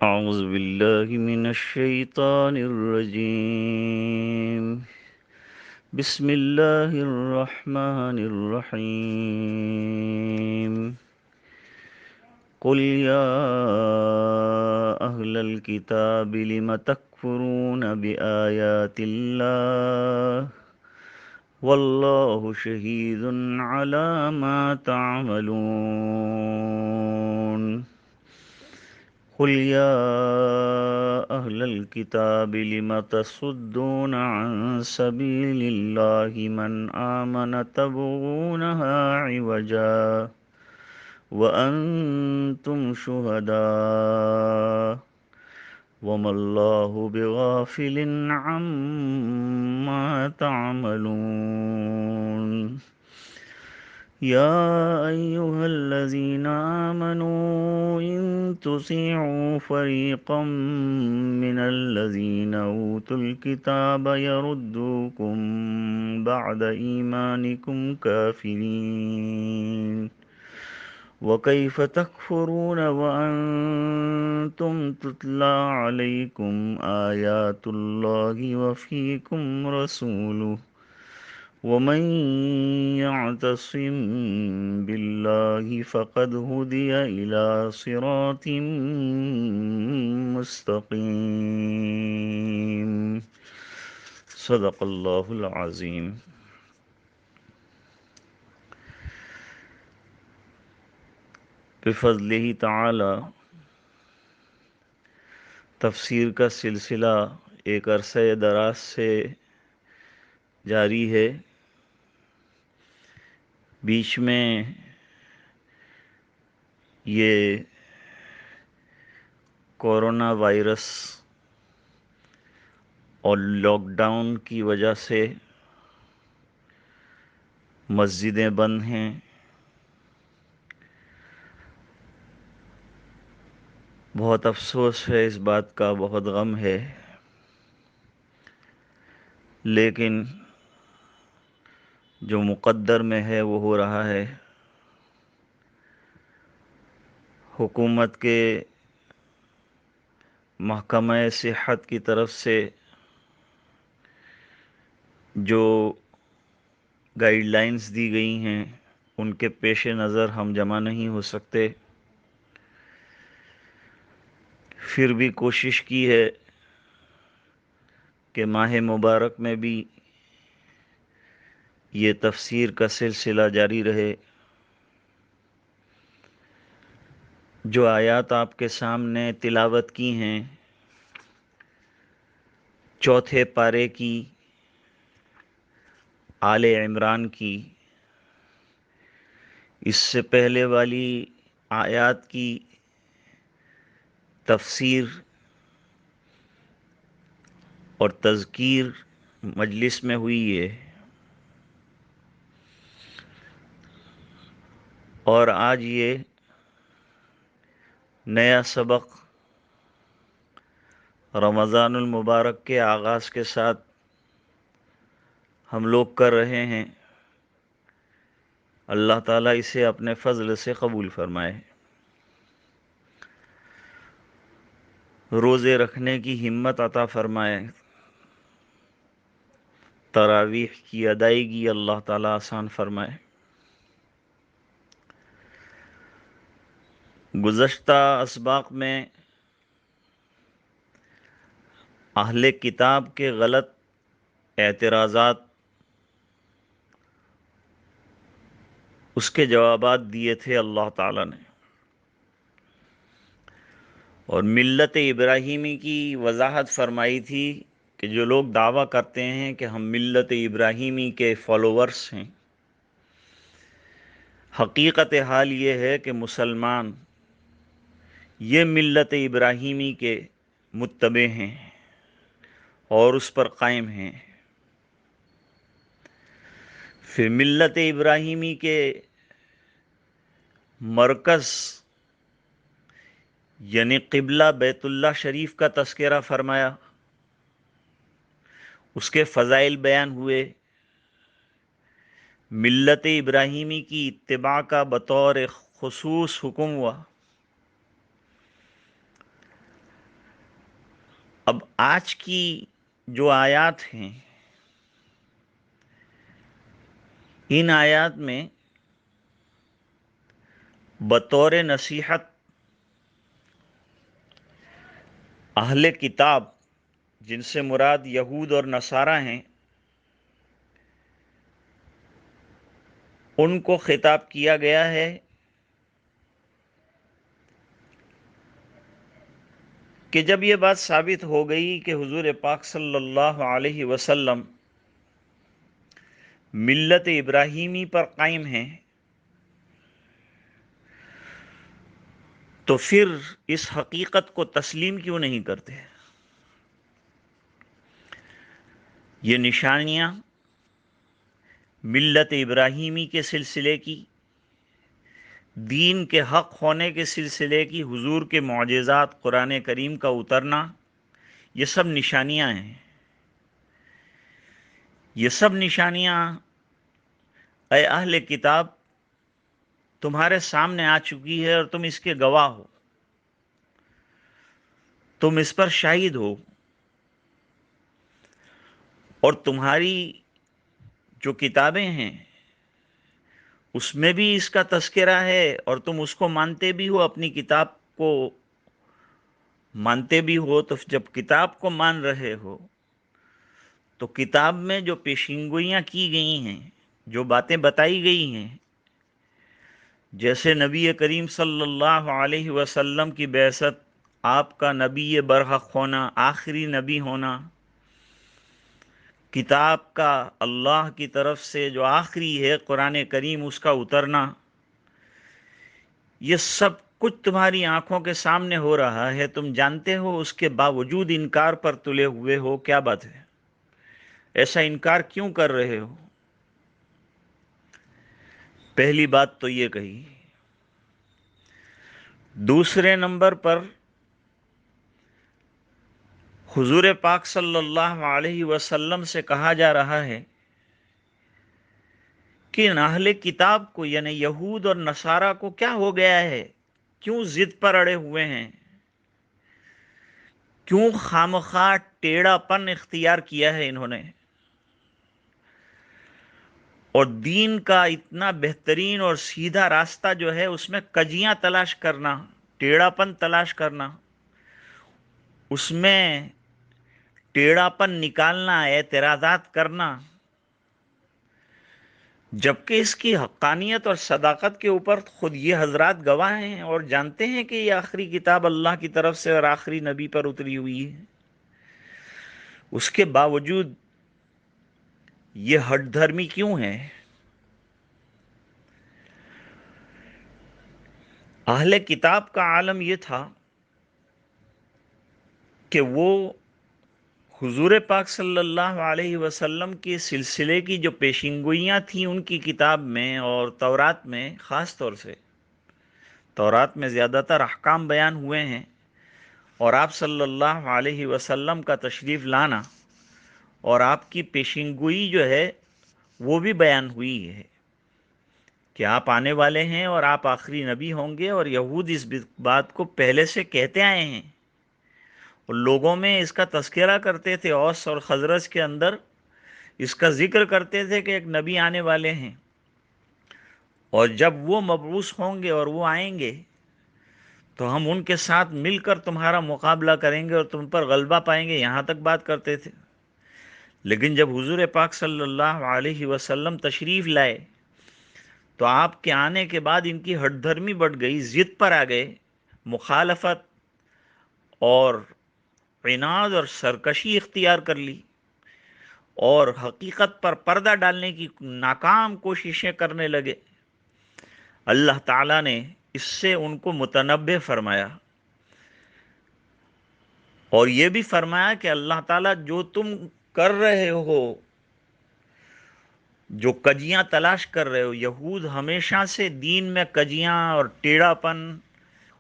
أعوذ بالله من الشيطان الرجيم. بسم الله الرحمن الرحيم. قل يا أهل الكتاب لم تكفرون بآيات الله والله شهيد على ما تعملون. قل يا أهل الكتاب لم تصدون عن سبيل الله من آمن تبغونها عوجا وأنتم شهداء وما الله بغافل عما تعملون. يا أيها الذين آمنوا إن تطيعوا فريقا من الذين أوتوا الكتاب يردوكم بعد إيمانكم كافرين وكيف تكفرون وأنتم تتلى عليكم آيات الله وفيكم رسوله ومن يعتصم بالله فقد هدي إلى صراط مستقيم. صدق اللہ العظیم. بفضلہ تعالی تفسیر کا سلسلہ ایک عرصہ دراز سے جاری ہے. بیچ میں یہ کورونا وائرس اور لاک ڈاؤن کی وجہ سے مسجدیں بند ہیں. بہت افسوس ہے اس بات کا، بہت غم ہے، لیکن جو مقدر میں ہے وہ ہو رہا ہے. حکومت کے محکمہ صحت کی طرف سے جو گائیڈ لائنز دی گئی ہیں ان کے پیش نظر ہم جمع نہیں ہو سکتے. پھر بھی کوشش کی ہے کہ ماہ مبارک میں بھی یہ تفسیر کا سلسلہ جاری رہے. جو آیات آپ کے سامنے تلاوت کی ہیں چوتھے پارے کی، آل عمران کی، اس سے پہلے والی آیات کی تفسیر اور تذکیر مجلس میں ہوئی ہے، اور آج یہ نیا سبق رمضان المبارک کے آغاز کے ساتھ ہم لوگ کر رہے ہیں. اللہ تعالیٰ اسے اپنے فضل سے قبول فرمائے. روزے رکھنے کی ہمت عطا فرمائے. تراویح کی ادائیگی اللہ تعالیٰ آسان فرمائے. گزشتہ اسباق میں اہل کتاب کے غلط اعتراضات، اس کے جوابات دیے تھے اللہ تعالیٰ نے، اور ملت ابراہیمی کی وضاحت فرمائی تھی کہ جو لوگ دعویٰ کرتے ہیں کہ ہم ملت ابراہیمی کے فالوورز ہیں، حقیقت حال یہ ہے کہ مسلمان یہ ملت ابراہیمی کے متبع ہیں اور اس پر قائم ہیں. پھر ملت ابراہیمی کے مرکز یعنی قبلہ بیت اللہ شریف کا تذکرہ فرمایا، اس کے فضائل بیان ہوئے. ملت ابراہیمی کی اتباع کا بطور خصوص حکم ہوا. اب آج کی جو آیات ہیں، ان آیات میں بطور نصیحت اہل کتاب، جن سے مراد یہود اور نصارہ ہیں، ان کو خطاب کیا گیا ہے کہ جب یہ بات ثابت ہو گئی کہ حضور پاک صلی اللہ علیہ وسلم ملت ابراہیمی پر قائم ہیں، تو پھر اس حقیقت کو تسلیم کیوں نہیں کرتے؟ یہ نشانیاں ملت ابراہیمی کے سلسلے کی، دین کے حق ہونے کے سلسلے کی، حضور کے معجزات، قرآن کریم کا اترنا، یہ سب نشانیاں ہیں۔ یہ سب نشانیاں اے اہل کتاب تمہارے سامنے آ چکی ہے اور تم اس کے گواہ ہو، تم اس پر شاہد ہو، اور تمہاری جو کتابیں ہیں اس میں بھی اس کا تذکرہ ہے، اور تم اس کو مانتے بھی ہو، اپنی کتاب کو مانتے بھی ہو۔ تو جب کتاب کو مان رہے ہو تو کتاب میں جو پیشینگوئیاں کی گئی ہیں، جو باتیں بتائی گئی ہیں، جیسے نبی کریم صلی اللہ علیہ وسلم کی بعثت، آپ کا نبی برحق ہونا، آخری نبی ہونا، کتاب کا اللہ کی طرف سے جو آخری ہے قرآن کریم اس کا اترنا، یہ سب کچھ تمہاری آنکھوں کے سامنے ہو رہا ہے، تم جانتے ہو، اس کے باوجود انکار پر تلے ہوئے ہو۔ کیا بات ہے؟ ایسا انکار کیوں کر رہے ہو؟ پہلی بات تو یہ کہی۔ دوسرے نمبر پر حضور پاک صلی اللہ علیہ وسلم سے کہا جا رہا ہے کہ ان اہل کتاب کو، یعنی یہود اور نصارہ کو کیا ہو گیا ہے؟ کیوں ضد پر اڑے ہوئے ہیں؟ کیوں خامخواہ ٹیڑھا پن اختیار کیا ہے انہوں نے؟ اور دین کا اتنا بہترین اور سیدھا راستہ جو ہے، اس میں کجیاں تلاش کرنا، ٹیڑھا پن تلاش کرنا، اس میں ٹیڑھا پن نکالنا، اعتراضات کرنا، جبکہ اس کی حقانیت اور صداقت کے اوپر خود یہ حضرات گواہ ہیں اور جانتے ہیں کہ یہ آخری کتاب اللہ کی طرف سے اور آخری نبی پر اتری ہوئی ہے۔ اس کے باوجود یہ ہٹ دھرمی کیوں ہے؟ اہل کتاب کا عالم یہ تھا کہ وہ حضور پاک صلی اللہ علیہ وسلم کے سلسلے کی جو پیشنگوئیاں تھیں ان کی کتاب میں اور تورات میں، خاص طور سے تورات میں زیادہ تر احکام بیان ہوئے ہیں، اور آپ صلی اللہ علیہ وسلم کا تشریف لانا اور آپ کی پیشنگوئی جو ہے وہ بھی بیان ہوئی ہے کہ آپ آنے والے ہیں اور آپ آخری نبی ہوں گے، اور یہود اس بات کو پہلے سے کہتے آئے ہیں اور لوگوں میں اس کا تذکرہ کرتے تھے، اوس اور خزرج کے اندر اس کا ذکر کرتے تھے کہ ایک نبی آنے والے ہیں، اور جب وہ مبعوث ہوں گے اور وہ آئیں گے تو ہم ان کے ساتھ مل کر تمہارا مقابلہ کریں گے اور تم پر غلبہ پائیں گے، یہاں تک بات کرتے تھے۔ لیکن جب حضور پاک صلی اللہ علیہ وسلم تشریف لائے تو آپ کے آنے کے بعد ان کی ہٹ دھرمی بڑھ گئی، ضد پر آ گئے، مخالفت اور عناد اور سرکشی اختیار کر لی، اور حقیقت پر پردہ ڈالنے کی ناکام کوششیں کرنے لگے۔ اللہ تعالیٰ نے اس سے ان کو متنبہ فرمایا، اور یہ بھی فرمایا کہ اللہ تعالیٰ جو تم کر رہے ہو، جو کجیاں تلاش کر رہے ہو، یہود ہمیشہ سے دین میں کجیاں اور ٹیڑھا پن،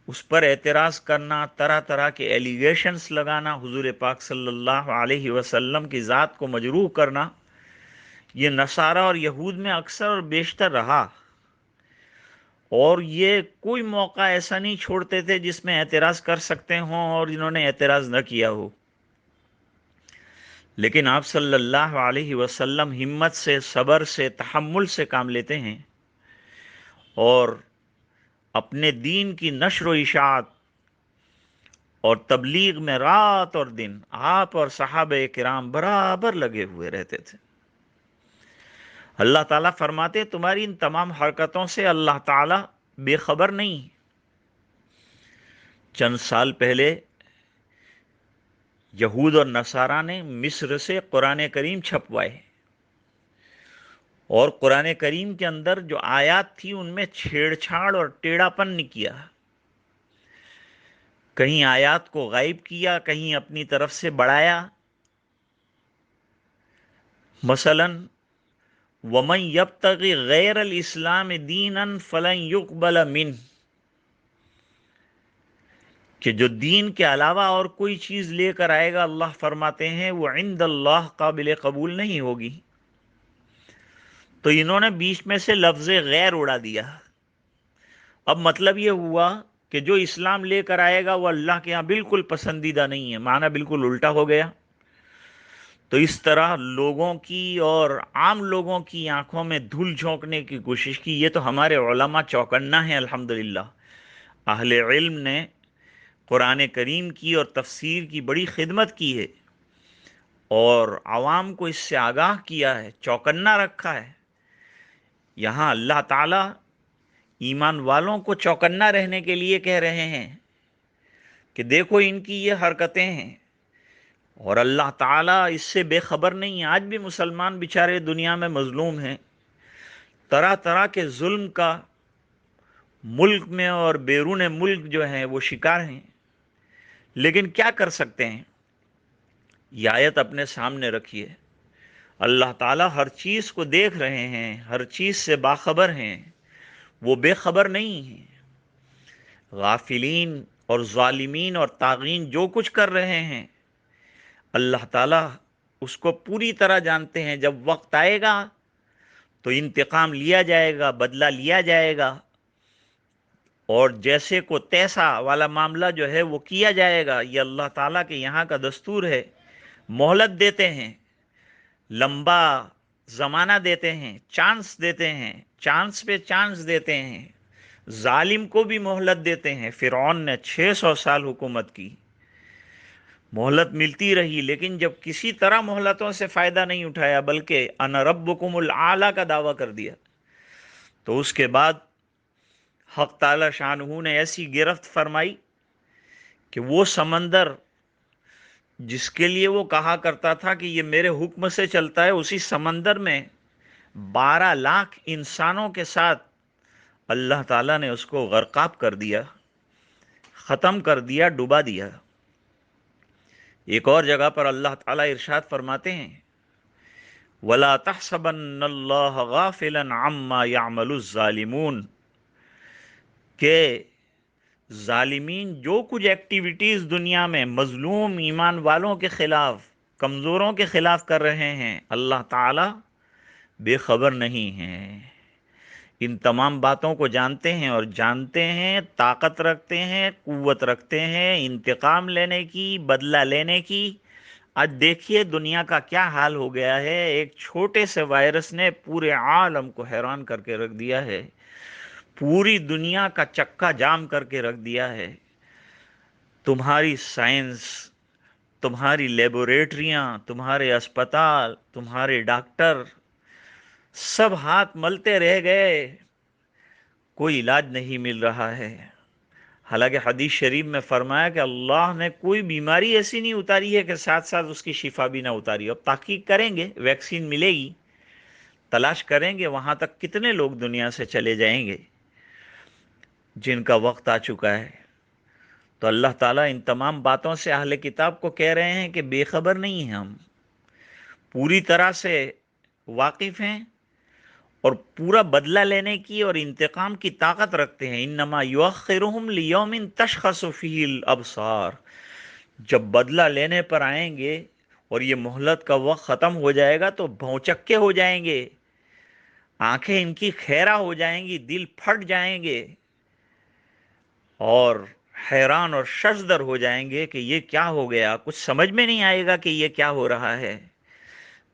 اس پر اعتراض کرنا، طرح طرح کے ایلیگیشنز لگانا، حضور پاک صلی اللہ علیہ وسلم کی ذات کو مجروح کرنا، یہ نصارہ اور یہود میں اکثر اور بیشتر رہا، اور یہ کوئی موقع ایسا نہیں چھوڑتے تھے جس میں اعتراض کر سکتے ہوں اور انہوں نے اعتراض نہ کیا ہو۔ لیکن آپ صلی اللہ علیہ وسلم ہمت سے، صبر سے، تحمل سے کام لیتے ہیں، اور اپنے دین کی نشر و اشاعت اور تبلیغ میں رات اور دن آپ اور صحابہ کرام برابر لگے ہوئے رہتے تھے۔ اللہ تعالیٰ فرماتے تمہاری ان تمام حرکتوں سے اللہ تعالیٰ بے خبر نہیں۔ چند سال پہلے یہود اور نصارہ نے مصر سے قرآن کریم چھپوائے، اور قرآن کریم کے اندر جو آیات تھی ان میں چھیڑ چھاڑ اور ٹیڑھا پن نہیں کیا، کہیں آیات کو غائب کیا، کہیں اپنی طرف سے بڑھایا۔ مثلا وَمَن يَبْتَغِ غَيْرَ الْإِسْلَامِ دِينًا فَلَن يُقْبَلَ مِنْهُ، کہ جو دین کے علاوہ اور کوئی چیز لے کر آئے گا، اللہ فرماتے ہیں وہ عند اللہ قابل قبول نہیں ہوگی۔ تو انہوں نے بیچ میں سے لفظ غیر اڑا دیا۔ اب مطلب یہ ہوا کہ جو اسلام لے کر آئے گا وہ اللہ کے ہاں بالکل پسندیدہ نہیں ہے، معنی بالکل الٹا ہو گیا۔ تو اس طرح لوگوں کی اور عام لوگوں کی آنکھوں میں دھول جھونکنے کی کوشش کی۔ یہ تو ہمارے علماء چوکنا ہیں الحمدللہ، اہل علم نے قرآن کریم کی اور تفسیر کی بڑی خدمت کی ہے، اور عوام کو اس سے آگاہ کیا ہے، چوکنا رکھا ہے۔ یہاں اللہ تعالیٰ ایمان والوں کو چوکنا رہنے کے لیے کہہ رہے ہیں کہ دیکھو ان کی یہ حرکتیں ہیں، اور اللہ تعالیٰ اس سے بے خبر نہیں ہے۔ آج بھی مسلمان بیچارے دنیا میں مظلوم ہیں، طرح طرح کے ظلم کا ملک میں اور بیرون ملک جو ہیں وہ شکار ہیں، لیکن کیا کر سکتے ہیں؟ یہ آیت اپنے سامنے رکھیے، اللہ تعالیٰ ہر چیز کو دیکھ رہے ہیں، ہر چیز سے باخبر ہیں، وہ بے خبر نہیں ہیں۔ غافلین اور ظالمین اور طاغین جو کچھ کر رہے ہیں، اللہ تعالیٰ اس کو پوری طرح جانتے ہیں۔ جب وقت آئے گا تو انتقام لیا جائے گا، بدلہ لیا جائے گا، اور جیسے کو تیسا والا معاملہ جو ہے وہ کیا جائے گا۔ یہ اللہ تعالیٰ کے یہاں کا دستور ہے۔ مہلت دیتے ہیں، لمبا زمانہ دیتے ہیں، چانس دیتے ہیں، چانس پہ چانس دیتے ہیں، ظالم کو بھی مہلت دیتے ہیں۔ فرعون نے 600 سال حکومت کی، مہلت ملتی رہی، لیکن جب کسی طرح مہلتوں سے فائدہ نہیں اٹھایا بلکہ انا ربکم الاعلی کا دعویٰ کر دیا، تو اس کے بعد حق تعالی شانہ نے ایسی گرفت فرمائی کہ وہ سمندر جس کے لیے وہ کہا کرتا تھا کہ یہ میرے حکم سے چلتا ہے، اسی سمندر میں 12 لاکھ انسانوں کے ساتھ اللہ تعالیٰ نے اس کو غرقاب کر دیا، ختم کر دیا، ڈبا دیا۔ ایک اور جگہ پر اللہ تعالیٰ ارشاد فرماتے ہیں وَلَا تَحْسَبَنَّ اللَّهَ غَافِلًا عَمَّا يَعْمَلُ الظَّالِمُونَ، کہ ظالمین جو کچھ ایکٹیویٹیز دنیا میں مظلوم ایمان والوں کے خلاف، کمزوروں کے خلاف کر رہے ہیں، اللہ تعالیٰ بے خبر نہیں ہیں، ان تمام باتوں کو جانتے ہیں، اور جانتے ہیں، طاقت رکھتے ہیں، قوت رکھتے ہیں انتقام لینے کی، بدلہ لینے کی۔ آج دیکھیے دنیا کا کیا حال ہو گیا ہے، ایک چھوٹے سے وائرس نے پورے عالم کو حیران کر کے رکھ دیا ہے، پوری دنیا کا چکا جام کر کے رکھ دیا ہے۔ تمہاری سائنس، تمہاری لیبوریٹریاں، تمہارے اسپتال، تمہارے ڈاکٹر سب ہاتھ ملتے رہ گئے، کوئی علاج نہیں مل رہا ہے۔ حالانکہ حدیث شریف میں فرمایا کہ اللہ نے کوئی بیماری ایسی نہیں اتاری ہے کہ ساتھ ساتھ اس کی شفا بھی نہ اتاری۔ اب تحقیق کریں گے، ویکسین ملے گی، تلاش کریں گے، وہاں تک کتنے لوگ دنیا سے چلے جائیں گے جن کا وقت آ چکا ہے۔ تو اللہ تعالیٰ ان تمام باتوں سے اہل کتاب کو کہہ رہے ہیں کہ بے خبر نہیں ہیں، ہم پوری طرح سے واقف ہیں، اور پورا بدلہ لینے کی اور انتقام کی طاقت رکھتے ہیں۔ انما یؤخرہم لیوم تشخص فیہ الابصار، جب بدلہ لینے پر آئیں گے اور یہ مہلت کا وقت ختم ہو جائے گا تو بھونچکے ہو جائیں گے، آنکھیں ان کی خیرہ ہو جائیں گی، دل پھٹ جائیں گے، اور حیران اور ششدر ہو جائیں گے کہ یہ کیا ہو گیا، کچھ سمجھ میں نہیں آئے گا کہ یہ کیا ہو رہا ہے۔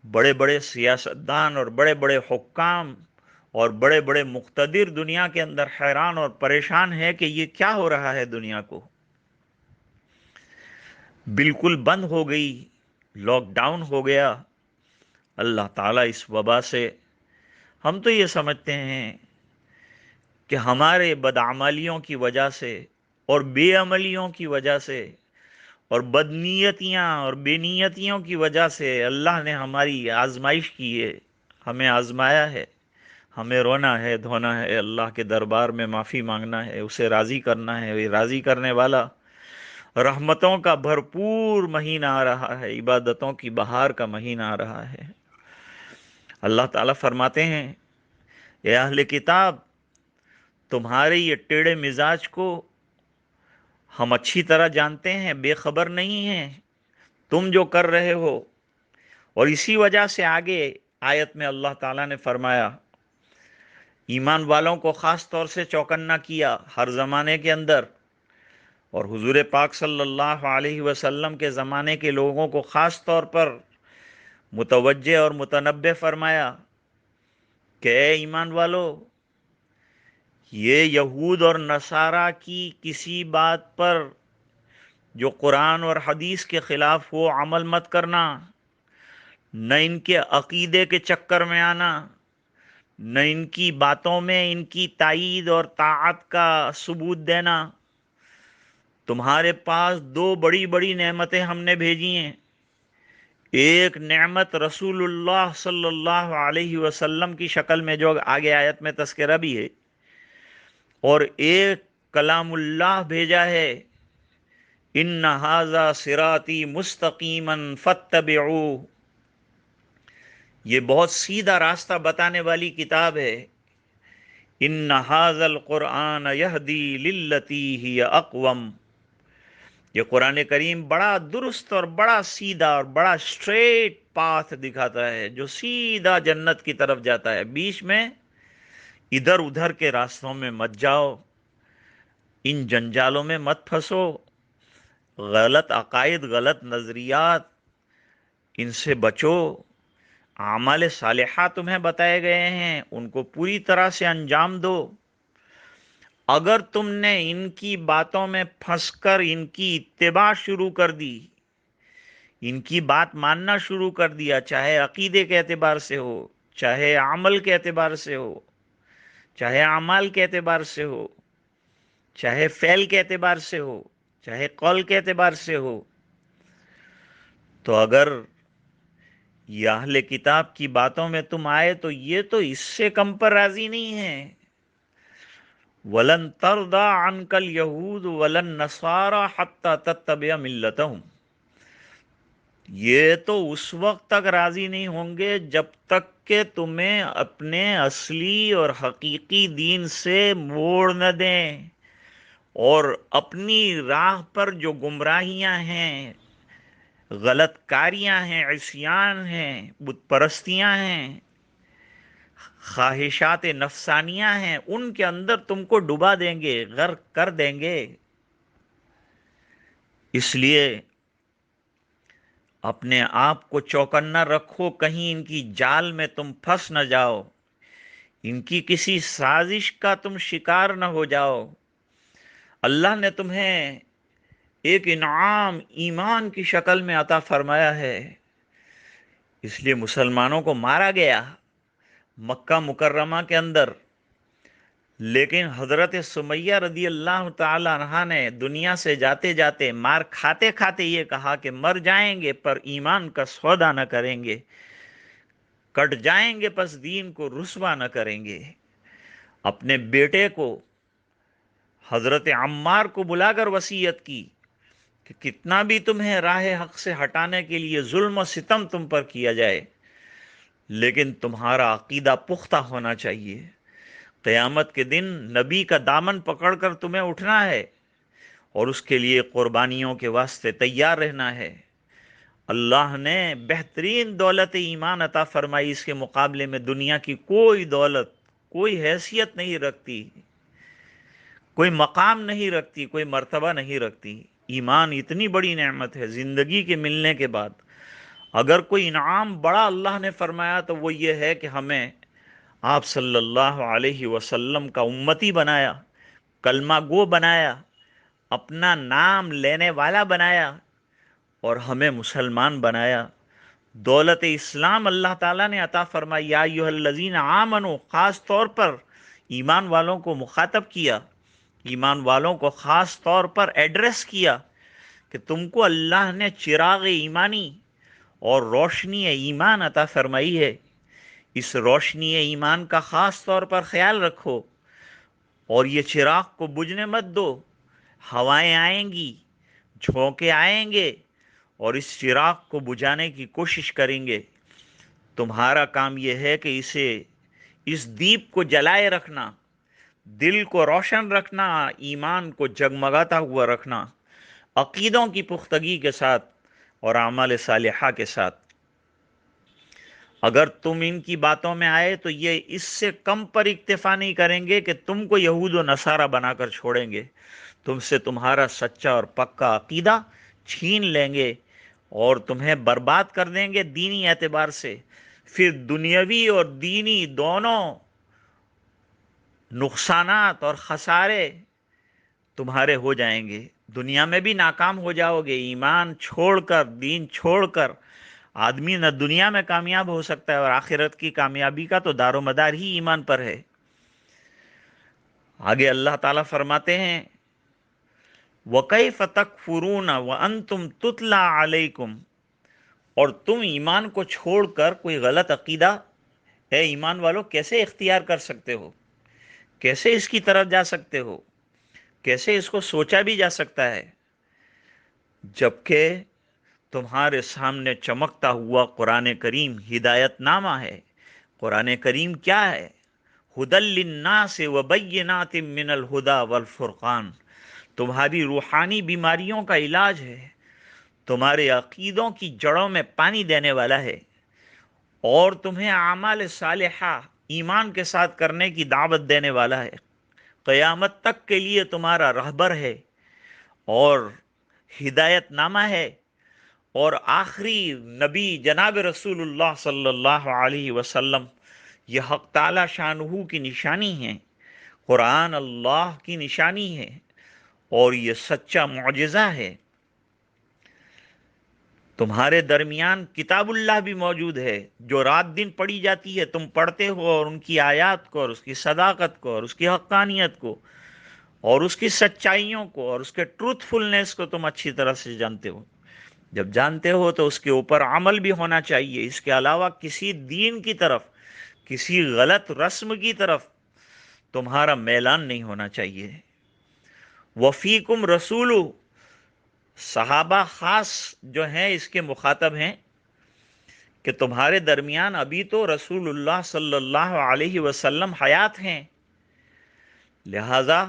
بڑے بڑے سیاستدان اور بڑے بڑے حکام اور بڑے بڑے مقتدر دنیا کے اندر حیران اور پریشان ہے کہ یہ کیا ہو رہا ہے دنیا کو۔ بالکل بند ہو گئی، لاک ڈاؤن ہو گیا۔ اللہ تعالیٰ اس وبا سے، ہم تو یہ سمجھتے ہیں کہ ہمارے بدعملیوں کی وجہ سے اور بے عملیوں کی وجہ سے اور بدنیتیاں اور بے نیتیوں کی وجہ سے اللہ نے ہماری آزمائش کی ہے، ہمیں آزمایا ہے۔ ہمیں رونا ہے، دھونا ہے، اللہ کے دربار میں معافی مانگنا ہے، اسے راضی کرنا ہے۔ یہ راضی کرنے والا، رحمتوں کا بھرپور مہینہ آ رہا ہے، عبادتوں کی بہار کا مہینہ آ رہا ہے۔ اللہ تعالیٰ فرماتے ہیں، اے اہل کتاب، تمہارے یہ ٹیڑے مزاج کو ہم اچھی طرح جانتے ہیں، بے خبر نہیں ہیں تم جو کر رہے ہو۔ اور اسی وجہ سے آگے آیت میں اللہ تعالیٰ نے فرمایا، ایمان والوں کو خاص طور سے چوکنا کیا ہر زمانے کے اندر، اور حضور پاک صلی اللہ علیہ وسلم کے زمانے کے لوگوں کو خاص طور پر متوجہ اور متنبہ فرمایا کہ اے ایمان والو، یہ یہود اور نصارہ کی کسی بات پر جو قرآن اور حدیث کے خلاف ہو عمل مت کرنا، نہ ان کے عقیدے کے چکر میں آنا، نہ ان کی باتوں میں ان کی تائید اور طاعت کا ثبوت دینا۔ تمہارے پاس دو بڑی بڑی نعمتیں ہم نے بھیجی ہیں، ایک نعمت رسول اللہ صلی اللہ علیہ وسلم کی شکل میں جو آگے آیت میں تذکرہ بھی ہے، اور ایک کلام اللہ بھیجا ہے، ان ھذا صراطی مستقیما فاتبعوہ، یہ بہت سیدھا راستہ بتانے والی کتاب ہے۔ ان ھذا القرآن یہدی للتی ہی اقوم، یہ قرآن کریم بڑا درست اور بڑا سیدھا اور بڑا اسٹریٹ پاتھ دکھاتا ہے، جو سیدھا جنت کی طرف جاتا ہے۔ بیچ میں ادھر ادھر کے راستوں میں مت جاؤ، ان جنجالوں میں مت پھنسو، غلط عقائد، غلط نظریات، ان سے بچو۔ اعمال صالحہ تمہیں بتائے گئے ہیں، ان کو پوری طرح سے انجام دو۔ اگر تم نے ان کی باتوں میں پھنس کر ان کی اتباع شروع کر دی، ان کی بات ماننا شروع کر دیا، چاہے عقیدے کے اعتبار سے ہو، چاہے عمل کے اعتبار سے ہو، چاہے اعمال کے اعتبار سے ہو، چاہے فعل کے اعتبار سے ہو، چاہے قول کے اعتبار سے ہو، تو اگر یہ اہل کتاب کی باتوں میں تم آئے تو یہ تو اس سے کم پر راضی نہیں ہے۔ وَلَن تَرْضَىٰ عَنْكَ الْيَهُودُ وَلَا النَّصَارَىٰ حَتَّىٰ تَتَّبِعَ مِلَّتَهُمْ، یہ تو اس وقت تک راضی نہیں ہوں گے جب تک کہ تمہیں اپنے اصلی اور حقیقی دین سے موڑ نہ دیں، اور اپنی راہ پر جو گمراہیاں ہیں، غلط کاریاں ہیں، عصیان ہیں، بت پرستیاں ہیں، خواہشات نفسانیاں ہیں، ان کے اندر تم کو ڈبا دیں گے، غرق کر دیں گے۔ اس لیے اپنے آپ کو چوکنا رکھو، کہیں ان کی جال میں تم پھنس نہ جاؤ، ان کی کسی سازش کا تم شکار نہ ہو جاؤ۔ اللہ نے تمہیں ایک انعام ایمان کی شکل میں عطا فرمایا ہے، اس لیے مسلمانوں کو مارا گیا مکہ مکرمہ کے اندر، لیکن حضرت سمیہ رضی اللہ تعالی عنہا نے دنیا سے جاتے جاتے، مار کھاتے کھاتے یہ کہا کہ مر جائیں گے پر ایمان کا سودا نہ کریں گے، کٹ جائیں گے پس دین کو رسوا نہ کریں گے۔ اپنے بیٹے کو، حضرت عمار کو بلا کر وصیت کی کہ کتنا بھی تمہیں راہ حق سے ہٹانے کے لیے ظلم و ستم تم پر کیا جائے، لیکن تمہارا عقیدہ پختہ ہونا چاہیے۔ قیامت کے دن نبی کا دامن پکڑ کر تمہیں اٹھنا ہے، اور اس کے لیے قربانیوں کے واسطے تیار رہنا ہے۔ اللہ نے بہترین دولت ایمان عطا فرمائی، اس کے مقابلے میں دنیا کی کوئی دولت کوئی حیثیت نہیں رکھتی، کوئی مقام نہیں رکھتی، کوئی مرتبہ نہیں رکھتی۔ ایمان اتنی بڑی نعمت ہے زندگی کے ملنے کے بعد۔ اگر کوئی انعام بڑا اللہ نے فرمایا تو وہ یہ ہے کہ ہمیں آپ صلی اللہ علیہ وسلم کا امتی بنایا، کلمہ گو بنایا، اپنا نام لینے والا بنایا، اور ہمیں مسلمان بنایا۔ دولت اسلام اللہ تعالیٰ نے عطا فرمائی۔ یا ایھا الذین آمنو، خاص طور پر ایمان والوں کو مخاطب کیا، ایمان والوں کو خاص طور پر ایڈریس کیا کہ تم کو اللہ نے چراغ ایمانی اور روشنی ایمان عطا فرمائی ہے، اس روشنی ایمان کا خاص طور پر خیال رکھو، اور یہ چراغ کو بجھنے مت دو۔ ہوائیں آئیں گی، جھونکے آئیں گے، اور اس چراغ کو بجھانے کی کوشش کریں گے۔ تمہارا کام یہ ہے کہ اس دیپ کو جلائے رکھنا، دل کو روشن رکھنا، ایمان کو جگمگاتا ہوا رکھنا، عقیدوں کی پختگی کے ساتھ اور اعمال صالحہ کے ساتھ۔ اگر تم ان کی باتوں میں آئے تو یہ اس سے کم پر اکتفا نہیں کریں گے کہ تم کو یہود و نصارہ بنا کر چھوڑیں گے، تم سے تمہارا سچا اور پکا عقیدہ چھین لیں گے اور تمہیں برباد کر دیں گے دینی اعتبار سے۔ پھر دنیاوی اور دینی دونوں نقصانات اور خسارے تمہارے ہو جائیں گے۔ دنیا میں بھی ناکام ہو جاؤ گے، ایمان چھوڑ کر، دین چھوڑ کر آدمی نہ دنیا میں کامیاب ہو سکتا ہے، اور آخرت کی کامیابی کا تو دار و مدار ہی ایمان پر ہے۔ آگے اللہ تعالیٰ فرماتے ہیں وَكَيْفَ تَكْفُرُونَ وَأَنْتُمْ تُتْلَى عَلَيْكُمْ، اور تم ایمان کو چھوڑ کر کوئی غلط عقیدہ، اے ایمان والو، کیسے اختیار کر سکتے ہو؟ کیسے اس کی طرف جا سکتے ہو؟ کیسے اس کو سوچا بھی جا سکتا ہے جبکہ تمہارے سامنے چمکتا ہوا قرآن کریم ہدایت نامہ ہے؟ قرآن کریم کیا ہے؟ ھدی للناس وبینات من الہدی والفرقان، تمہاری روحانی بیماریوں کا علاج ہے، تمہارے عقیدوں کی جڑوں میں پانی دینے والا ہے، اور تمہیں اعمال صالحہ ایمان کے ساتھ کرنے کی دعوت دینے والا ہے، قیامت تک کے لیے تمہارا رہبر ہے اور ہدایت نامہ ہے، اور آخری نبی جناب رسول اللہ صلی اللہ علیہ وسلم یہ حق تعالی شانہ کی نشانی ہے، قرآن اللہ کی نشانی ہے، اور یہ سچا معجزہ ہے۔ تمہارے درمیان کتاب اللہ بھی موجود ہے جو رات دن پڑھی جاتی ہے، تم پڑھتے ہو، اور ان کی آیات کو اور اس کی صداقت کو اور اس کی حقانیت کو اور اس کی سچائیوں کو اور اس کے ٹروتھ فلنس کو تم اچھی طرح سے جانتے ہو۔ جب جانتے ہو تو اس کے اوپر عمل بھی ہونا چاہیے، اس کے علاوہ کسی دین کی طرف، کسی غلط رسم کی طرف تمہارا میلان نہیں ہونا چاہیے۔ وفیکم رسول، صحابہ خاص جو ہیں اس کے مخاطب ہیں کہ تمہارے درمیان ابھی تو رسول اللہ صلی اللہ علیہ وسلم حیات ہیں، لہذا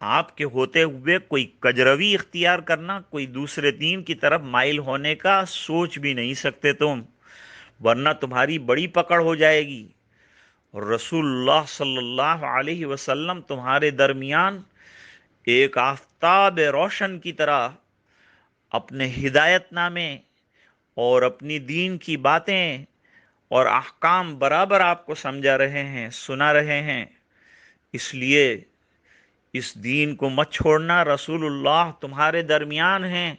آپ کے ہوتے ہوئے کوئی کجروی اختیار کرنا، کوئی دوسرے دین کی طرف مائل ہونے کا سوچ بھی نہیں سکتے تم، ورنہ تمہاری بڑی پکڑ ہو جائے گی۔ اور رسول اللہ صلی اللہ علیہ وسلم تمہارے درمیان ایک آفتاب روشن کی طرح اپنے ہدایت نامے اور اپنی دین کی باتیں اور احکام برابر آپ کو سمجھا رہے ہیں، سنا رہے ہیں۔ اس لیے اس دین کو مت چھوڑنا، رسول اللہ تمہارے درمیان ہیں۔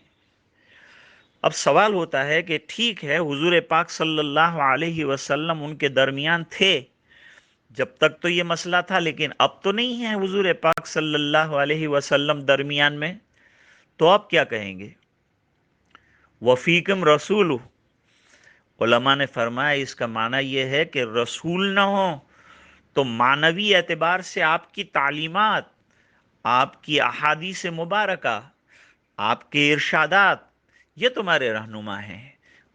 اب سوال ہوتا ہے کہ ٹھیک ہے، حضور پاک صلی اللہ علیہ وسلم ان کے درمیان تھے جب تک تو یہ مسئلہ تھا، لیکن اب تو نہیں ہے حضور پاک صلی اللہ علیہ وسلم درمیان میں، تو اب کیا کہیں گے؟ وفیکم رسول، علماء نے فرمایا اس کا معنی یہ ہے کہ رسول نہ ہو تو معنوی اعتبار سے آپ کی تعلیمات، آپ کی احادیث مبارکہ، آپ کے ارشادات، یہ تمہارے رہنما ہیں،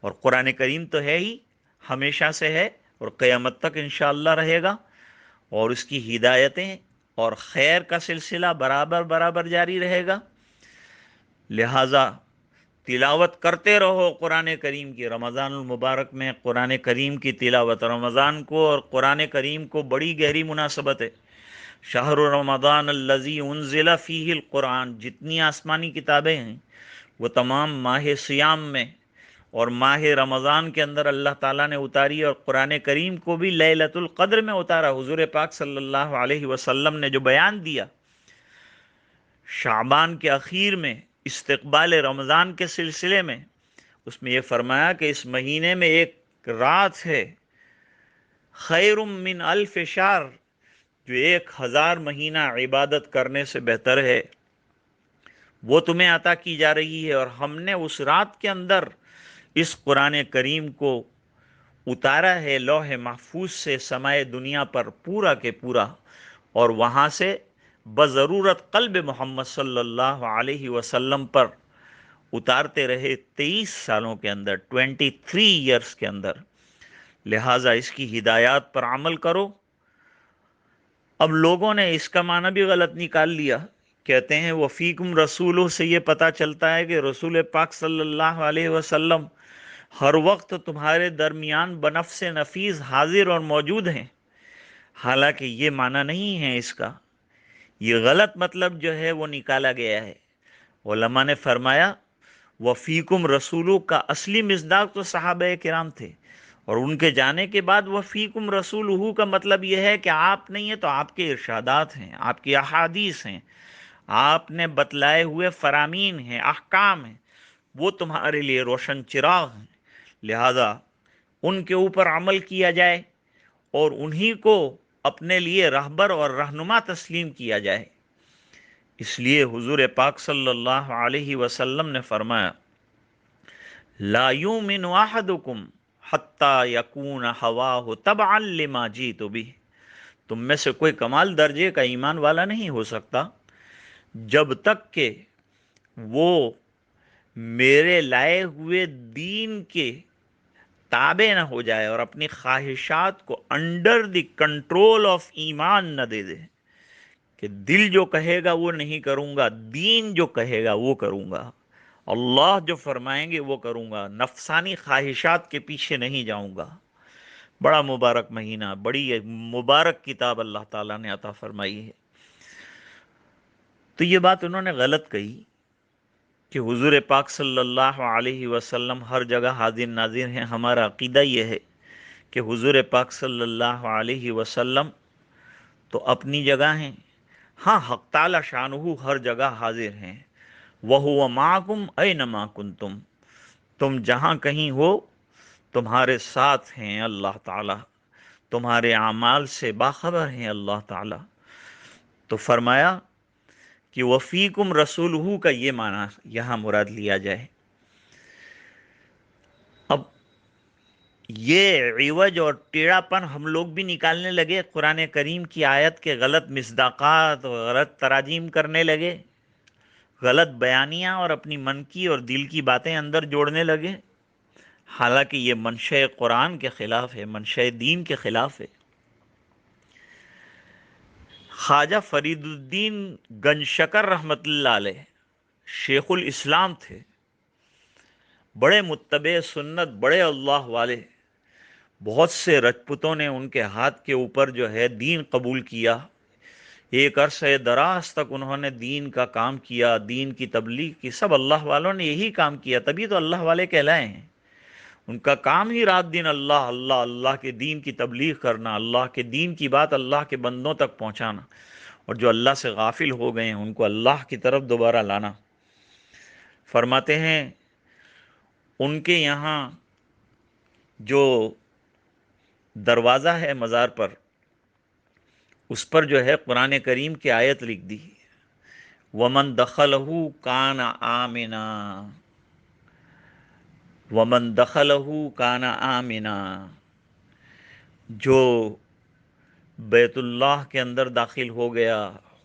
اور قرآن کریم تو ہے ہی، ہمیشہ سے ہے اور قیامت تک انشاءاللہ رہے گا، اور اس کی ہدایتیں اور خیر کا سلسلہ برابر برابر جاری رہے گا۔ لہٰذا تلاوت کرتے رہو قرآن کریم کی۔ رمضان المبارک میں قرآن کریم کی تلاوت، رمضان کو اور قرآن کریم کو بڑی گہری مناسبت ہے۔ شہر رمضان الذی انزل فیہ القرآن، جتنی آسمانی کتابیں ہیں وہ تمام ماہ سیام میں اور ماہ رمضان کے اندر اللہ تعالیٰ نے اتاری، اور قرآن کریم کو بھی لیلۃ القدر میں اتارا۔ حضور پاک صلی اللہ علیہ وسلم نے جو بیان دیا شعبان کے اخیر میں استقبال رمضان کے سلسلے میں، اس میں یہ فرمایا کہ اس مہینے میں ایک رات ہے خیر من الف شہر، جو 1000 مہینہ عبادت کرنے سے بہتر ہے، وہ تمہیں عطا کی جا رہی ہے۔ اور ہم نے اس رات کے اندر اس قرآن کریم کو اتارا ہے لوح محفوظ سے سمائے دنیا پر پورا کے پورا، اور وہاں سے بضرورت قلب محمد صلی اللہ علیہ وسلم پر اتارتے رہے 23 سالوں کے اندر، 23 ایئرس کے اندر۔ لہٰذا اس کی ہدایات پر عمل کرو۔ اب لوگوں نے اس کا معنی بھی غلط نکال لیا، کہتے ہیں وفیکم رسولہ سے یہ پتہ چلتا ہے کہ رسول پاک صلی اللہ علیہ وسلم ہر وقت تمہارے درمیان بنفس نفیس حاضر اور موجود ہیں، حالانکہ یہ معنی نہیں ہے اس کا، یہ غلط مطلب جو ہے وہ نکالا گیا ہے۔ علماء نے فرمایا وفیکم رسولو کا اصلی مصداق تو صحابہ کرام تھے، اور ان کے جانے کے بعد وفیکم رسولہ کا مطلب یہ ہے کہ آپ نہیں ہیں تو آپ کے ارشادات ہیں، آپ کی احادیث ہیں، آپ نے بتلائے ہوئے فرامین ہیں، احکام ہیں، وہ تمہارے لیے روشن چراغ ہیں، لہذا ان کے اوپر عمل کیا جائے اور انہی کو اپنے لیے رہبر اور رہنما تسلیم کیا جائے۔ اس لیے حضور پاک صلی اللہ علیہ وسلم نے فرمایا لا یؤمن احدکم حتی یکون ہواہ تبعا لما جئت بہ، تم میں سے کوئی کمال درجے کا ایمان والا نہیں ہو سکتا جب تک کہ وہ میرے لائے ہوئے دین کے تابع نہ ہو جائے اور اپنی خواہشات کو انڈر دی کنٹرول آف ایمان نہ دے دے، کہ دل جو کہے گا وہ نہیں کروں گا، دین جو کہے گا وہ کروں گا، اللہ جو فرمائیں گے وہ کروں گا، نفسانی خواہشات کے پیچھے نہیں جاؤں گا۔ بڑا مبارک مہینہ، بڑی مبارک کتاب اللہ تعالیٰ نے عطا فرمائی ہے۔ تو یہ بات انہوں نے غلط کہی کہ حضور پاک صلی اللہ علیہ وسلم ہر جگہ حاضر ناظر ہیں۔ ہمارا عقیدہ یہ ہے کہ حضور پاک صلی اللہ علیہ وسلم تو اپنی جگہ ہیں، ہاں حق تعالی شانہ ہر جگہ حاضر ہیں۔ وَهُوَ مَعَكُمْ أَيْنَمَا كُنْتُمْ، تم جہاں کہیں ہو تمہارے ساتھ ہیں اللہ تعالی، تمہارے اعمال سے باخبر ہیں اللہ تعالی۔ تو فرمایا کہ وفیکم رسولہ کا یہ معنی یہاں مراد لیا جائے۔ اب یہ عوج اور ٹیڑھا پن ہم لوگ بھی نکالنے لگے، قرآن کریم کی آیت کے غلط مصداقات اور غلط تراجیم کرنے لگے، غلط بیانیاں اور اپنی من کی اور دل کی باتیں اندر جوڑنے لگے، حالانکہ یہ منشأ قرآن کے خلاف ہے، منشأ دین کے خلاف ہے۔ خواجہ فرید الدین گنج شکر رحمۃ اللہ علیہ شیخ الاسلام تھے، بڑے متبع سنت، بڑے اللہ والے، بہت سے رجپوتوں نے ان کے ہاتھ کے اوپر جو ہے دین قبول کیا، ایک عرصہ دراز تک انہوں نے دین کا کام کیا، دین کی تبلیغ کی، سب اللہ والوں نے یہی کام کیا، تبھی تو اللہ والے کہلائے ہیں۔ ان کا کام ہی رات دن اللہ اللہ اللہ کے دین کی تبلیغ کرنا، اللہ کے دین کی بات اللہ کے بندوں تک پہنچانا، اور جو اللہ سے غافل ہو گئے ہیں ان کو اللہ کی طرف دوبارہ لانا۔ فرماتے ہیں ان کے یہاں جو دروازہ ہے مزار پر، اس پر جو ہے قرآن کریم کی آیت لکھ دی وَمَن دَخَلَهُ كَانَ آمِنًا، وَمَن دَخَلَهُ كَانَ آمِنًا، جو بیت اللہ کے اندر داخل ہو گیا،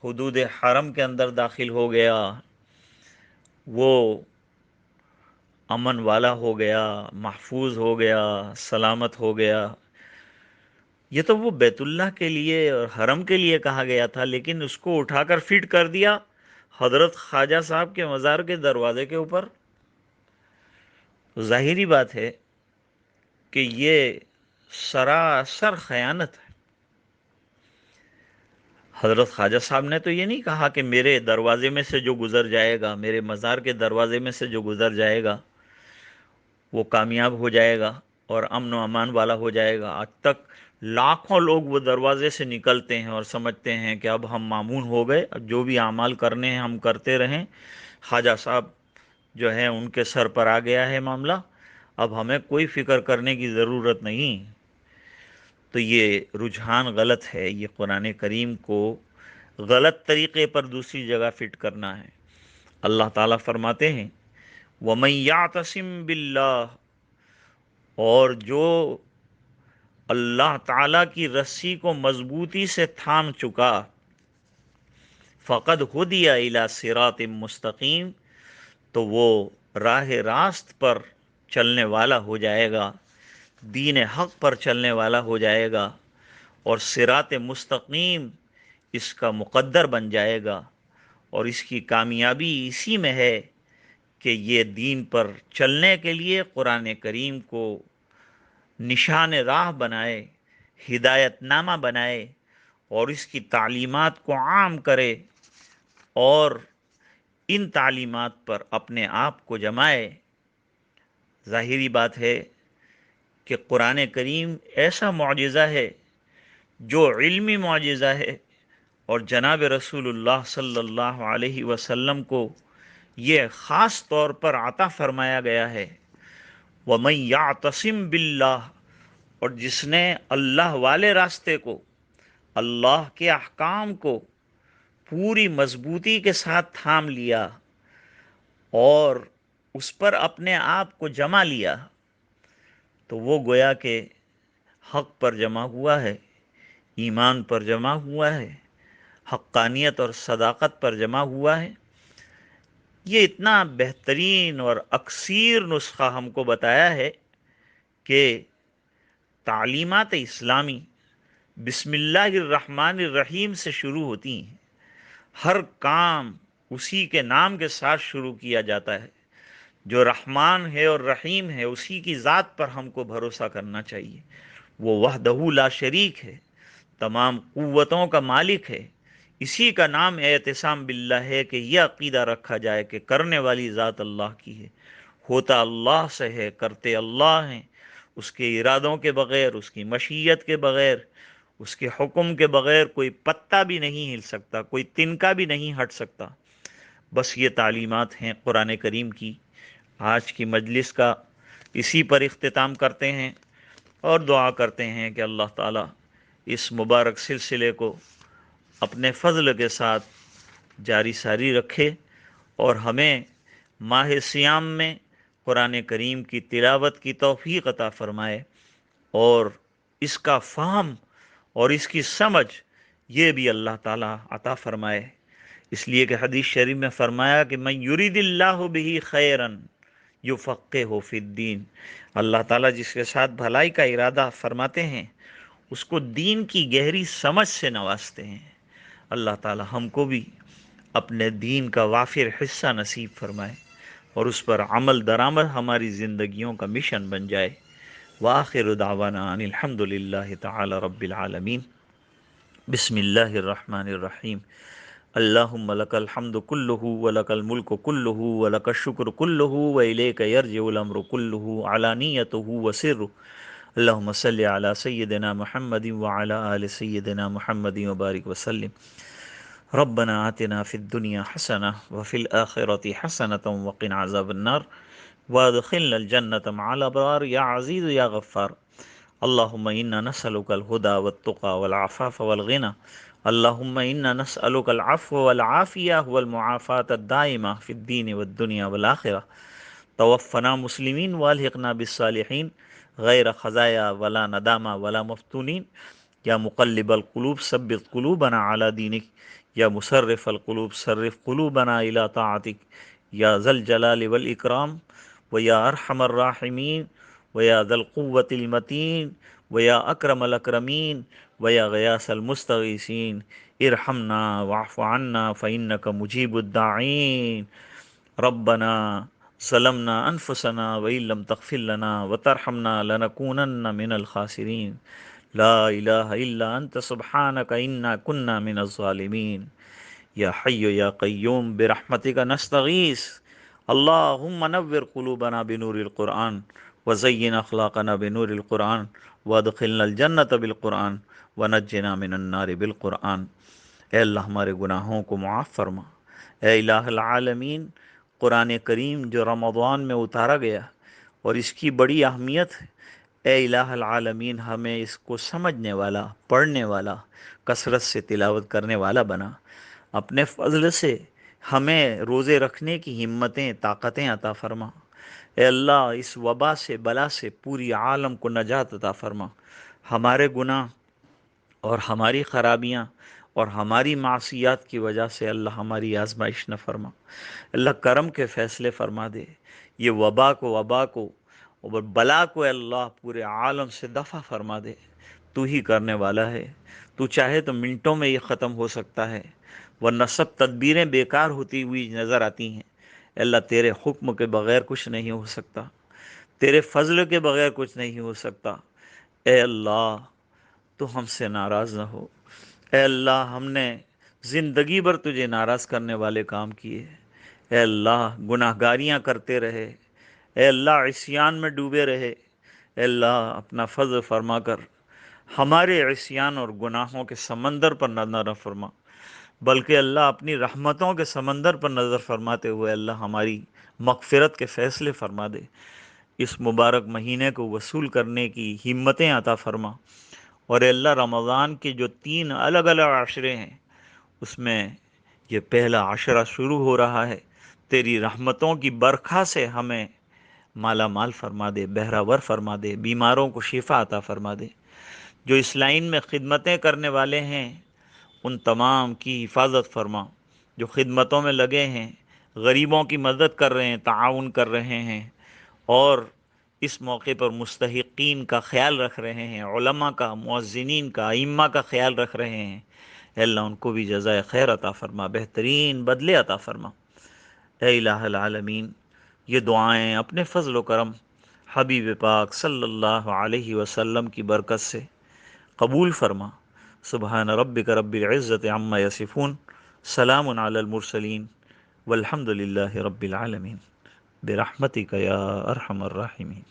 حدود حرم کے اندر داخل ہو گیا، وہ امن والا ہو گیا، محفوظ ہو گیا، سلامت ہو گیا۔ یہ تو وہ بیت اللہ کے لیے اور حرم کے لیے کہا گیا تھا، لیکن اس کو اٹھا کر فٹ کر دیا حضرت خواجہ صاحب کے مزار کے دروازے کے اوپر۔ تو ظاہری بات ہے کہ یہ سراسر خیانت ہے۔ حضرت خواجہ صاحب نے تو یہ نہیں کہا کہ میرے دروازے میں سے جو گزر جائے گا، میرے مزار کے دروازے میں سے جو گزر جائے گا وہ کامیاب ہو جائے گا اور امن و امان والا ہو جائے گا۔ آج تک لاکھوں لوگ وہ دروازے سے نکلتے ہیں اور سمجھتے ہیں کہ اب ہم مامون ہو گئے، اب جو بھی اعمال کرنے ہیں ہم کرتے رہیں، خواجہ صاحب جو ہے ان کے سر پر آ گیا ہے معاملہ، اب ہمیں کوئی فکر کرنے کی ضرورت نہیں۔ تو یہ رجحان غلط ہے، یہ قرآن کریم کو غلط طریقے پر دوسری جگہ فٹ کرنا ہے۔ اللہ تعالیٰ فرماتے ہیں وَمَن يَعْتَصِم بِاللَّهِ، اور جو اللہ تعالیٰ کی رسی کو مضبوطی سے تھام چکا، فقد ہدی الی صراط مستقیم، تو وہ راہ راست پر چلنے والا ہو جائے گا، دین حق پر چلنے والا ہو جائے گا، اور صراط مستقیم اس کا مقدر بن جائے گا۔ اور اس کی کامیابی اسی میں ہے کہ یہ دین پر چلنے کے لیے قرآن کریم کو نشان راہ بنائے، ہدایت نامہ بنائے، اور اس کی تعلیمات کو عام کرے، اور ان تعلیمات پر اپنے آپ کو جمائے۔ ظاہری بات ہے کہ قرآن کریم ایسا معجزہ ہے جو علمی معجزہ ہے، اور جناب رسول اللہ صلی اللہ علیہ وسلم کو یہ خاص طور پر عطا فرمایا گیا ہے۔ وَمَن يَعْتَصِم بِاللَّهِ، اور جس نے اللہ والے راستے کو، اللہ کے احکام کو پوری مضبوطی کے ساتھ تھام لیا اور اس پر اپنے آپ کو جمع لیا، تو وہ گویا کہ حق پر جمع ہوا ہے، ایمان پر جمع ہوا ہے، حقانیت اور صداقت پر جمع ہوا ہے۔ یہ اتنا بہترین اور اکثیر نسخہ ہم کو بتایا ہے کہ تعلیمات اسلامی بسم اللہ الرحمن الرحیم سے شروع ہوتی ہیں، ہر کام اسی کے نام کے ساتھ شروع کیا جاتا ہے۔ جو رحمان ہے اور رحیم ہے اسی کی ذات پر ہم کو بھروسہ کرنا چاہیے۔ وہ وحدہ لا شریک ہے، تمام قوتوں کا مالک ہے۔ اسی کا نام اعتصام باللہ ہے کہ یہ عقیدہ رکھا جائے کہ کرنے والی ذات اللہ کی ہے، ہوتا اللہ سے ہے، کرتے اللہ ہیں، اس کے ارادوں کے بغیر، اس کی مشیت کے بغیر، اس کے حکم کے بغیر کوئی پتا بھی نہیں ہل سکتا، کوئی تنکا بھی نہیں ہٹ سکتا۔ بس یہ تعلیمات ہیں قرآن کریم کی۔ آج کی مجلس کا اسی پر اختتام کرتے ہیں، اور دعا کرتے ہیں کہ اللہ تعالیٰ اس مبارک سلسلے کو اپنے فضل کے ساتھ جاری ساری رکھے، اور ہمیں ماہ سیام میں قرآن کریم کی تلاوت کی توفیق عطا فرمائے، اور اس کا فہم اور اس کی سمجھ یہ بھی اللہ تعالیٰ عطا فرمائے۔ اس لیے کہ حدیث شریف میں فرمایا کہ من یرید اللہ بہ خیرا یفقہہ فی الدین، اللہ تعالیٰ جس کے ساتھ بھلائی کا ارادہ فرماتے ہیں اس کو دین کی گہری سمجھ سے نوازتے ہیں۔ اللہ تعالیٰ ہم کو بھی اپنے دین کا وافر حصہ نصیب فرمائے، اور اس پر عمل درآمد ہماری زندگیوں کا مشن بن جائے۔ وآخر دعوانا ان الحمد للہ تعالی رب العالمین۔ بسم اللہ الرحمن الرحیم۔ اللہم لک الحمد کلہ ولک الملک کلہ ولک الشکر کلہ والیک یرجع الامر کلہ علانیتہ وسرہ۔ اللہم صلی علی سیدنا محمد وعلی آل سیدنا محمد وبارک وسلم۔ ربنا آتنا فی الدنیا حسنہ وفی الآخرۃ حسنۃ وقنا عذاب النار وادخلنا الجنۃ مع الابرار یا عزیز یا غفار۔ اللہم انا نسألک الہدی والتقی والعفاف والغنی۔ اللہم انا نسألک العفو والعافیہ والمعافاة الدائمہ فی الدین والدنیا والآخرہ۔ توفنا مسلمین والحقنا بالصالحین، غیر خزایا ولا ندامہ ولا مفتونین۔ یا مقلب القلوب ثبت قلوبنا علی دینک، یا مصرف القلوب صرف قلوبنا الی طاعتک، یا ذا الجلال والاکرام، ویا ارحم الراحمین، ویا ذا القوة المتین، ویا اکرم الاکرمین، ویا غیاث المستغیثین۔ ارحمنا واعف عنا فإنک مجیب الداعین۔ ربنا ظلمنا انفسنا وإن لم تغفر لنا وترحمنا لنكونن من الخاسرین۔ لا الہ الا انت سبحانک انا کنا من الظالمین یا حی یا قیوم برحمتک نستغیث اللہم نور قلوبنا بنور القرآن وزین اخلاقنا بنور القرآن وادخلنا الجنت بالقرآن ونجنا من النار بالقرآن۔ اے اللہ ہمارے گناہوں کو معاف فرما۔ اے الہ العالمین، قرآن کریم جو رمضان میں اتارا گیا اور اس کی بڑی اہمیت ہے، اے الہ العالمین ہمیں اس کو سمجھنے والا، پڑھنے والا، کثرت سے تلاوت کرنے والا بنا۔ اپنے فضل سے ہمیں روزے رکھنے کی ہمتیں، طاقتیں عطا فرما۔ اے اللہ اس وبا سے، بلا سے پوری عالم کو نجات عطا فرما۔ ہمارے گناہ اور ہماری خرابیاں اور ہماری معصیات کی وجہ سے اللہ ہماری آزمائش نہ فرما۔ اللہ کرم کے فیصلے فرما دے، یہ وبا کو اور بلا کو اے اللہ پورے عالم سے دفع فرما دے۔ تو ہی کرنے والا ہے، تو چاہے تو منٹوں میں یہ ختم ہو سکتا ہے، ورنہ سب تدبیریں بیکار ہوتی ہوئی نظر آتی ہیں۔ اے اللہ تیرے حکم کے بغیر کچھ نہیں ہو سکتا، تیرے فضل کے بغیر کچھ نہیں ہو سکتا۔ اے اللہ تو ہم سے ناراض نہ ہو۔ اے اللہ ہم نے زندگی بھر تجھے ناراض کرنے والے کام کیے۔ اے اللہ گناہ گاریاں کرتے رہے، اے اللہ عصیان میں ڈوبے رہے۔ اے اللہ اپنا فضل فرما کر ہمارے عصیان اور گناہوں کے سمندر پر نظر نہ فرما، بلکہ اللہ اپنی رحمتوں کے سمندر پر نظر فرماتے ہوئے اللہ ہماری مغفرت کے فیصلے فرما دے۔ اس مبارک مہینے کو وصول کرنے کی ہمتیں عطا فرما، اور اے اللہ رمضان کے جو 3 الگ الگ عشرے ہیں اس میں یہ پہلا عشرہ شروع ہو رہا ہے، تیری رحمتوں کی برکھا سے ہمیں مالا مال فرما دے، بہراور فرما دے، بیماروں کو شفا عطا فرما دے۔ جو اس لائن میں خدمتیں کرنے والے ہیں ان تمام کی حفاظت فرما، جو خدمتوں میں لگے ہیں، غریبوں کی مدد کر رہے ہیں، تعاون کر رہے ہیں، اور اس موقع پر مستحقین کا خیال رکھ رہے ہیں، علماء کا، مؤذنین کا، ائمہ کا خیال رکھ رہے ہیں، اے اللہ ان کو بھی جزائے خیر عطا فرما، بہترین بدلے عطا فرما۔ اے الہ العالمین یہ دعائیں اپنے فضل و کرم حبیب پاک صلی اللہ علیہ وسلم کی برکت سے قبول فرما۔ سبحان ربک رب العزت عما یصفون، سلام علی المرسلین، والحمد للہ رب العالمین، برحمتک یا ارحم الراحمین۔